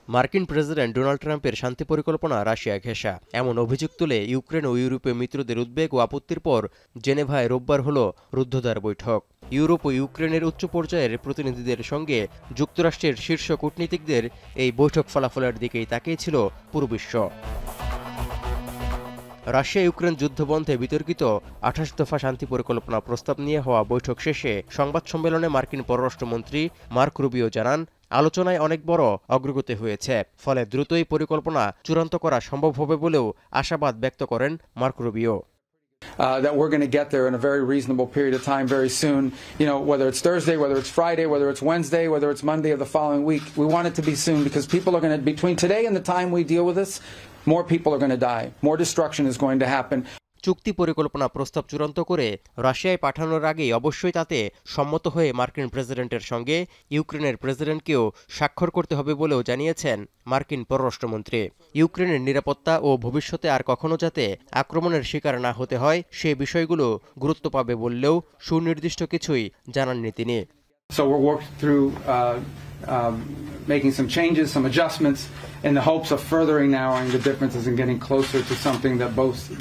মার্কিন president Donald ট্রাম্পের শান্তি পরিকল্পনা রাশিয়া ঘেঁষা এমন অভিযোগ তুলে ইউক্রেন ও ইউরোপীয় মিত্রদের উদ্বেগ ও আপত্তির পর জেনেভায় রোববার হল রুদ্ধদ্বার বৈঠক। ইউরোপ ও ইউক্রেনের উচ্চ পর্যায়ের প্রতিনিধিদের সঙ্গে যুক্তরাষ্ট্রের শীর্ষ কূটনীতিকদের এই বৈঠক ফলাফলের দিকেই তাকিয়েছিল পুরো বিশ্ব। রাশিয়া ইউক্রেন যুদ্ধবন্ধে বিতর্কিত ২৮ দফা শান্তি পরিকল্পনা প্রস্তাব নিয়ে হওয়া বৈঠক শেষে সংবাদ সম্মেলনে মার্কিন পররাষ্ট্রমন্ত্রী মার্ক রুবিও জানান, আলোচনায় অনেক বড় অগ্রগতি হয়েছে, ফলে দ্রুতই পরিকল্পনা চূড়ান্ত করা সম্ভব হবে বলেও আশাবাদ ব্যক্ত করেন mark Rubio. That we're going to get there in a very reasonable period of time very soon. You know, whether it's Thursday, whether it's Friday, whether it's Wednesday, whether it's Monday of the following week, we want it to be soon because people are going to, between today and the time we deal with this, more people are going to die. More destruction is going to happen. চুক্তি পরিকল্পনা প্রস্তাব চূড়ান্ত করে রাশিয়ায় পাঠানোর আগেই অবশ্যই তাতে সম্মত হয়ে মার্কিন প্রেসিডেন্টের সঙ্গে ইউক্রেনের প্রেসিডেন্টকেও স্বাক্ষর করতে হবে বলেও জানিয়েছেন মার্কিন পররাষ্ট্রমন্ত্রী। ইউক্রেনের নিরাপত্তা ও ভবিষ্যতে আর কখনো যাতে আক্রমণের শিকার না হতে হয় সে বিষয়গুলো গুরুত্ব পাবে বললেও সুনির্দিষ্ট কিছুই জানাননি তিনি। So we're working through making some changes, some adjustments in the hopes of furthering narrowing the differences and getting closer to something that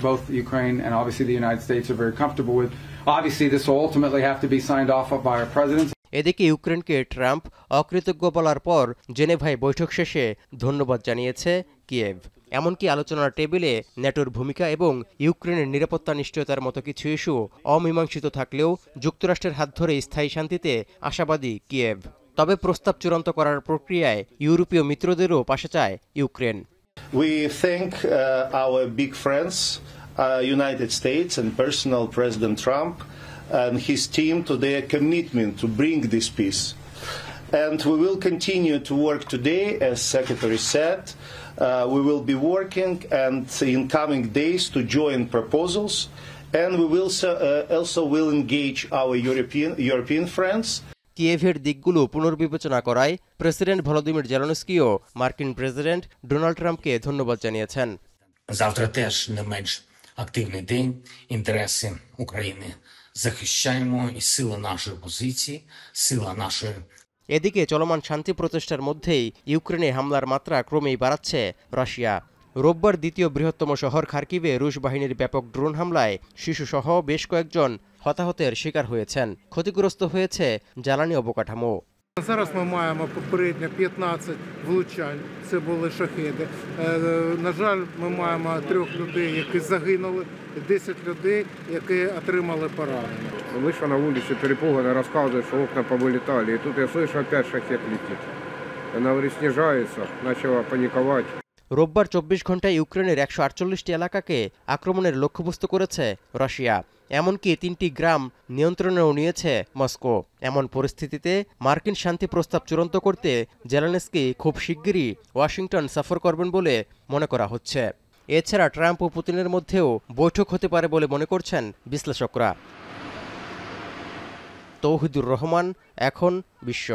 both Ukraine and obviously the United States are very comfortable with. Obviously this will ultimately have to be signed off by our presidents. এদিকে ইউক্রেনকে Trump অকৃতজ্ঞ বলার পর জেনেভায় বৈঠক শেষে ধন্যবাদ জানিয়েছে কিয়েভ। এমনকি আলোচনার টেবিলে ন্যাটোর ভূমিকা এবং ইউক্রেনের নিরাপত্তা নিশ্চয়তার মতো কিছু ইস্যু অমীমাংসিত থাকলেও যুক্তরাষ্ট্রের হাত ধরে স্থায়ী শান্তিতে আশাবাদী কিয়েভ। তবে প্রস্তাব চূড়ান্ত করার প্রক্রিয়ায় ইউরোপীয় মিত্রদেরও পাশে চায় Ukraine. We thank our big friends, United States and personal President Trump and his team to their commitment to bring this peace. And we will continue to work today, as Secretary said. We will be working and in coming days to join proposals, and we will also will engage our European friends. কিয়েভের দিকগুলো পুনর্বিবেচনা করায় president Volodymyr জেলেনস্কিও মার্কিন president Donald ট্রাম্পকে ধন্যবাদ জানিয়েছেন। Завтра теж не менш активний день. Інтереси України захищаємо і сила нашої позиції, сила нашої। এদিকে চলমান শান্তি প্রচেষ্টার মধ্যেই ইউক্রেনে হামলার মাত্রা ক্রমেই বাড়াচ্ছে রাশিয়া। রোববার দ্বিতীয় বৃহত্তম শহর খার্কিভে রুশ বাহিনীর ব্যাপক ড্রোন হামলায় শিশুসহ বেশ কয়েকজন হতাহতের শিকার হয়েছেন। ক্ষতিগ্রস্ত হয়েছে জ্বালানি অবকাঠামো। Зараз ми маємо попередньо 15 влучань, це були шахеди. На жаль, ми маємо 3 людей, які загинули, 10 людей, які отримали поранення. Вышла на улицу, перепуганно рассказывает, что окна повылетали, и тут я слышу, опять шахед летит. Она говорит, снижается, начала паниковать. রোববার 24 ঘন্টায় ইউক্রেনের 148টি এলাকাকে আক্রমণের লক্ষ্যবস্তু করেছে রাশিয়া। এমনকি 3টি গ্রাম নিয়ন্ত্রণেও নিয়েছে মস্কো। এমন পরিস্থিতিতে মার্কিন শান্তি প্রস্তাব চূড়ান্ত করতে জেলেনস্কি খুব শিগগিরই ওয়াশিংটন সফর করবেন বলে মনে করা হচ্ছে। এছাড়া ট্রাম্প ও পুতিনের মধ্যেও বৈঠক হতে পারে বলে মনে করছেন বিশ্লেষকরা। তৌহিদুর রহমান, এখন বিশ্ব।